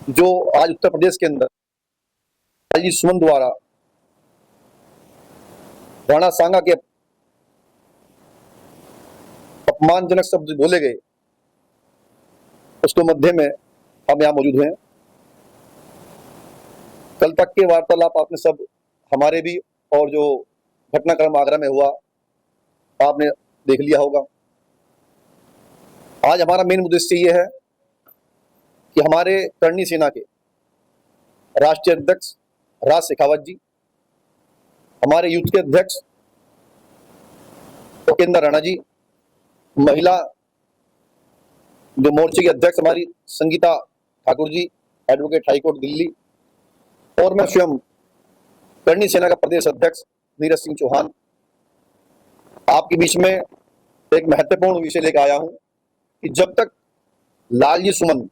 जो आज उत्तर प्रदेश के अंदर लालजी सुमन द्वारा राणा सांगा के अपमानजनक शब्द बोले गए, उसके मध्य में हम यहाँ मौजूद हैं। कल तक के वार्तालाप आपने सब हमारे भी और जो घटनाक्रम आगरा में हुआ आपने देख लिया होगा। आज हमारा मेन उद्देश्य ये है कि हमारे करनी सेना के राष्ट्रीय अध्यक्ष राज शेखावत जी, हमारे यूथ के अध्यक्ष उपेंद्र राणा जी, महिला जो मोर्चे की अध्यक्ष हमारी संगीता ठाकुर जी, एडवोकेट हाईकोर्ट दिल्ली, और मैं स्वयं करनी सेना का प्रदेश अध्यक्ष नीरज सिंह चौहान आपके बीच में एक महत्वपूर्ण विषय लेकर आया हूं कि जब तक लालजी सुमन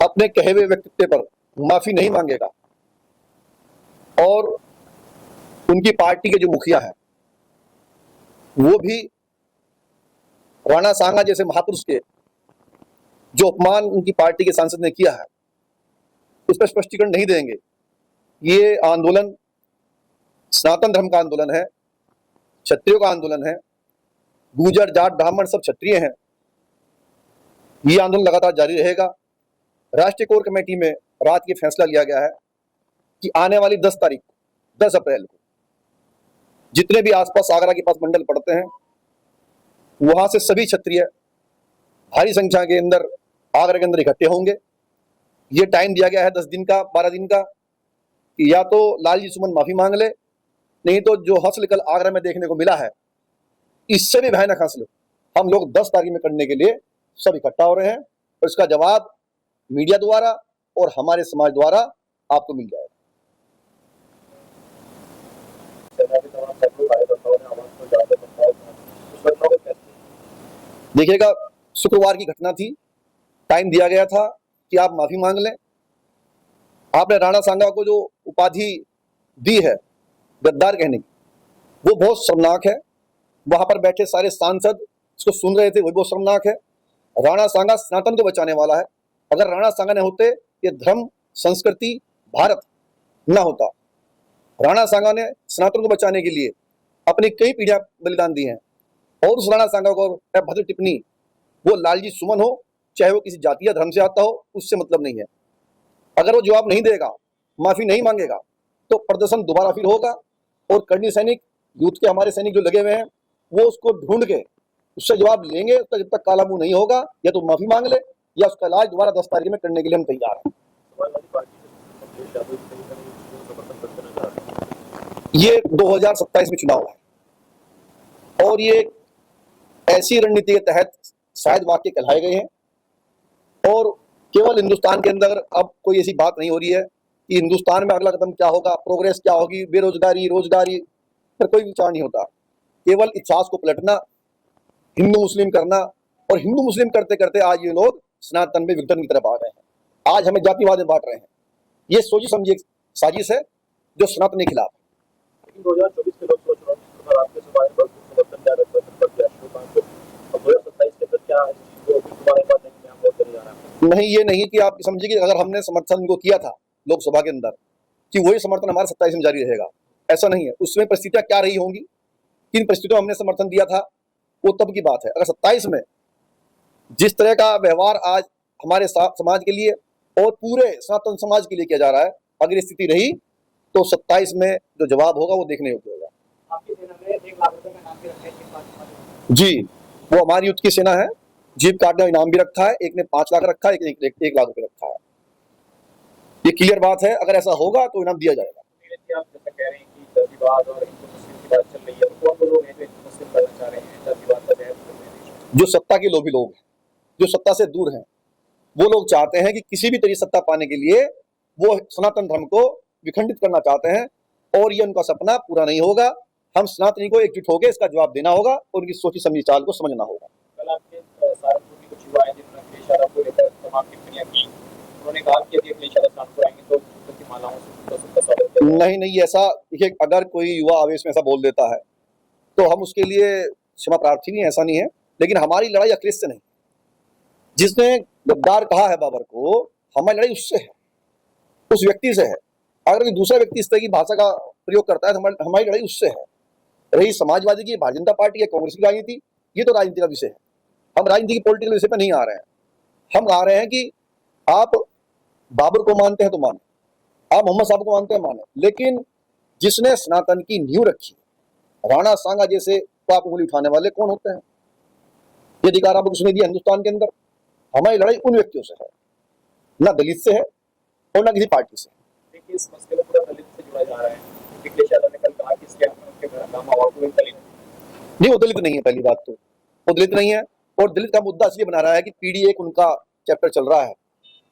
अपने कहे हुए व्यक्तित्व पर माफी नहीं मांगेगा और उनकी पार्टी के जो मुखिया हैं वो भी राणा सांगा जैसे महापुरुष के जो अपमान उनकी पार्टी के सांसद ने किया है उस पर स्पष्टीकरण नहीं देंगे, ये आंदोलन सनातन धर्म का आंदोलन है, क्षत्रियों का आंदोलन है, गुर्जर जाट ब्राह्मण सब क्षत्रिय हैं। ये आंदोलन लगातार जारी रहेगा। राष्ट्रीय कोर कमेटी में रात ये फैसला लिया गया है कि आने वाली 10 तारीख 10 अप्रैल को जितने भी आसपास आगरा के पास मंडल पड़ते हैं वहां से सभी क्षत्रिय भारी संख्या के अंदर आगरा के अंदर इकट्ठे होंगे। ये टाइम दिया गया है 10 दिन का 12 दिन का कि या तो लालजी सुमन माफी मांग ले, नहीं तो जो हसल कल आगरा में देखने को मिला है इससे भी भयानक हसल हम लोग 10 तारीख में करने के लिए सब इकट्ठा हो रहे हैं और इसका जवाब मीडिया द्वारा और हमारे समाज द्वारा आपको मिल जाएगा। देखिएगा, शुक्रवार की घटना थी, टाइम दिया गया था कि आप माफी मांग लें। आपने राणा सांगा को जो उपाधि दी है गद्दार कहने की, वो बहुत शर्मनाक है। वहां पर बैठे सारे सांसद इसको सुन रहे थे, वो बहुत शर्मनाक है। राणा सांगा सनातन को बचाने वाला है। अगर राणा सांगा ने होते ये धर्म संस्कृति भारत ना होता। राणा सांगा ने सनातन को बचाने के लिए अपनी कई पीढ़ियां बलिदान दी हैं और उस राणा सांगा को भद्र टिप्पणी वो लालजी सुमन हो चाहे वो किसी जाति या धर्म से आता हो उससे मतलब नहीं है। अगर वो जवाब नहीं देगा, माफी नहीं मांगेगा तो प्रदर्शन दोबारा फिर होगा और करनी सैनिक यूथ के हमारे सैनिक जो लगे हुए हैं वो उसको ढूंढ के उससे जवाब लेंगे। तो जब तक काला मुंह नहीं होगा या तो माफी मांग ले या उसका इलाज दोबारा 10 तारीख में करने के लिए हम तैयार हैं। ये 2027 में चुनाव है और ये ऐसी रणनीति के तहत शायद वाक्य कहलाए गए हैं और केवल हिंदुस्तान के अंदर अब कोई ऐसी बात नहीं हो रही है कि हिंदुस्तान में अगला कदम क्या होगा, प्रोग्रेस क्या होगी, बेरोजगारी रोजगारी पर कोई विचार नहीं होता। केवल इतिहास को पलटना, हिंदू मुस्लिम करना और हिंदू मुस्लिम करते करते आज ये लोग सनातन में विघटन की तरफ आ रहे हैं। आज हमें जातिवाद में बांट रहे हैं। ये सोची समझी एक साजिश है जो सनातन के खिलाफ है। 2024 के लोकसभा चुनाव में आपके समाज पर समर्थन क्या रहता है? 2027 के अंदर क्या नहीं, ये नहीं कि आप समझिए कि अगर हमने समर्थन उनको किया था लोकसभा के अंदर कि वही समर्थन हमारा 27 में जारी रहेगा, ऐसा नहीं है। उसमें परिस्थितियां क्या रही होंगी, किन परिस्थितियों में हमने समर्थन दिया था वो तब की बात है। अगर 27 में जिस तरह का व्यवहार आज हमारे समाज के लिए और पूरे सनातन समाज के लिए किया जा रहा है, अगर स्थिति रही तो 27 में जो जवाब होगा वो देखने योग्य होगा। आपकी सेना में 1 लाख रुपए का इनाम भी रखा है? जी, वो हमारी युद्ध की सेना है। जीप कार्ड का इनाम भी रखा है, एक ने 5 लाख रखा है, एक लाख रुपए रखा है। ये क्लियर बात है, अगर ऐसा होगा तो इनाम दिया जाएगा। आप जैसा कह रहे हैं कि जातिवाद और हिंदू मुस्लिम की बात चल रही है, तो कौन लोग हैं जो हिंदू मुस्लिम करना चाह रहे हैं, जातिवाद का जहर कर रहे हैं? जो सत्ता के लोभी लोग हैं, जो सत्ता से दूर हैं, वो लोग चाहते हैं कि किसी भी तरीके सत्ता पाने के लिए वो सनातन धर्म को विखंडित करना चाहते हैं और ये उनका सपना पूरा नहीं होगा। हम सनातनी को एकजुट होकर इसका जवाब देना होगा और उनकी सोची समझी चाल को समझना होगा। कल आपके सहारनपुर की कुछ युवा हैं जिन्होंने अखिलेश यादव को लेकर तमाम टिप्पणियां की, उन्होंने कहा कि यदि अखिलेश यादव कानपुर आएंगे तो की मालाओं से स्वागत करेंगे। नहीं, ऐसा देखिए, अगर कोई युवा आवेश में ऐसा बोल देता है तो हम उसके लिए क्षमा प्रार्थी नहीं, ऐसा नहीं है। लेकिन हमारी लड़ाई अखिलेश से नहीं। जिसने गद्दार कहा है बाबर को, हमारी लड़ाई उससे है, उस व्यक्ति से है। अगर कोई दूसरा व्यक्ति इस तरह की भाषा का प्रयोग करता है तो हमारी लड़ाई उससे है। रही समाजवादी की, भारतीय जनता पार्टी है, कांग्रेस की राजनीति, ये तो राजनीति का विषय है। हम राजनीति की पॉलिटिकल विषय पर नहीं आ रहे हैं। हम आ रहे हैं कि आप बाबर को मानते हैं तो माने, आप मोहम्मद साहब को मानते हैं माने, लेकिन जिसने सनातन की नींव रखी, राणा सांगा जैसे पाप उंगली उठाने वाले कौन होते हैं? ये अधिकार आपको किसने दिया हिंदुस्तान के अंदर? हमारी लड़ाई उन व्यक्तियों से है, ना दलित से है और ना किसी पार्टी से। देखिए, इस मसले को पूरा दलित से जुड़ा जा रहा है। अखिलेश यादव ने कल कहा कि इसके हाथ में उनके घर हंगामा हुआ, कोई दलित नहीं, वो दलित नहीं है। पहली बात तो वो दलित नहीं है, और दलित का मुद्दा इसलिए बना रहा है कि पीडी एक उनका चैप्टर चल रहा है,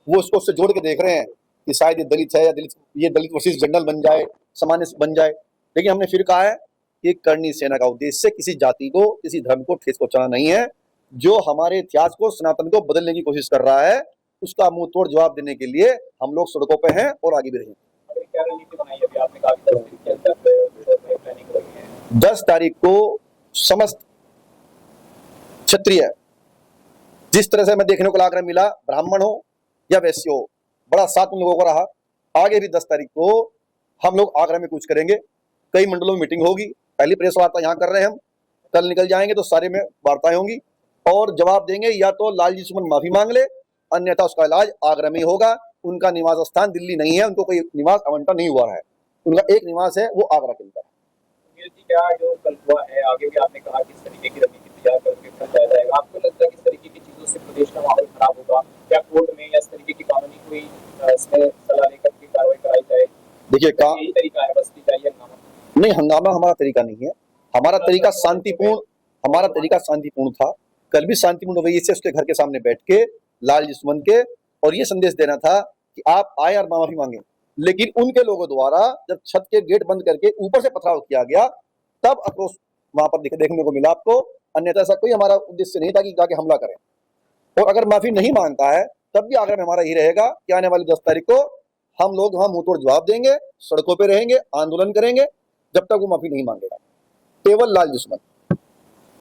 वो उसको उससे जोड़ के देख रहे हैं कि शायद ये दलित है या ये दलित वर्सेस जनरल बन जाए, सामान्य बन जाए। लेकिन हमने फिर कहा है कि करनी सेना का उद्देश्य किसी जाति को, किसी धर्म को ठेस पहुंचाना नहीं है। जो हमारे इतिहास को, सनातन को बदलने की कोशिश कर रहा है, उसका मुंह तोड़ जवाब देने के लिए हम लोग सड़कों पे हैं और आगे भी रहेंगे। क्या रणनीति बनाई है? आपने कहा कि 10 दिन के अंदर प्लानिंग हो रही है। 10 तारीख को समस्त क्षत्रिय, जिस तरह से हमें देखने को आग्रह मिला, ब्राह्मण हो या वैश्य हो, बड़ा साथ उन लोगों को रहा। आगे भी 10 तारीख को हम लोग आगरा में कुछ करेंगे, कई मंडलों में मीटिंग होगी। पहली प्रेस वार्ता यहाँ कर रहे हैं हम, कल निकल जाएंगे तो सारे में वार्ताएं होंगी और जवाब देंगे। या तो लालजी दुश्मन माफी मांग ले, अन्यथा उसका इलाज आगरा में ही होगा। उनका निवास स्थान दिल्ली नहीं है, उनको कोई निवास आवंटन नहीं हुआ है, उनका एक निवास है, वो आगरा के अंदर है। सुनील जी, क्या जो कल हुआ है, आगे भी आपने कहा कि इस तरीके की रणनीति तैयार करके चला जाएगा। आपको लगता है कि इस तरीके की चीजों से प्रदेश का माहौल खराब होगा? क्या कोर्ट में या इस तरीके की कानूनी कोई इसमें सलाह लेकर के कार्रवाई कराई जाए? देखिए, यही तरीका है, बस की जाइए हंगामा? नहीं, हंगामा हमारा तरीका नहीं है। हमारा तरीका शांतिपूर्ण, हमारा तरीका शांतिपूर्ण था। कल भी शांतिपूर्ण रवैये से उसके घर के सामने बैठ के लाल दुश्मन के और ये संदेश देना था कि आप आए और माफी मांगे। लेकिन उनके लोगों द्वारा जब छत के गेट बंद करके ऊपर से पथराव किया गया, तब आक्रोश वहां पर देखने को मिला आपको। अन्यथा ऐसा कोई हमारा उद्देश्य नहीं था कि जाके हमला करें। और अगर माफी नहीं मांगता है तब भी आगे में हमारा यही रहेगा कि आने वाली 10 तारीख को हम लोग वहां मुंह तोड़ जवाब देंगे, सड़कों पे रहेंगे, आंदोलन करेंगे, जब तक वो माफी नहीं मांगेगा। केवल लाल दुश्मन।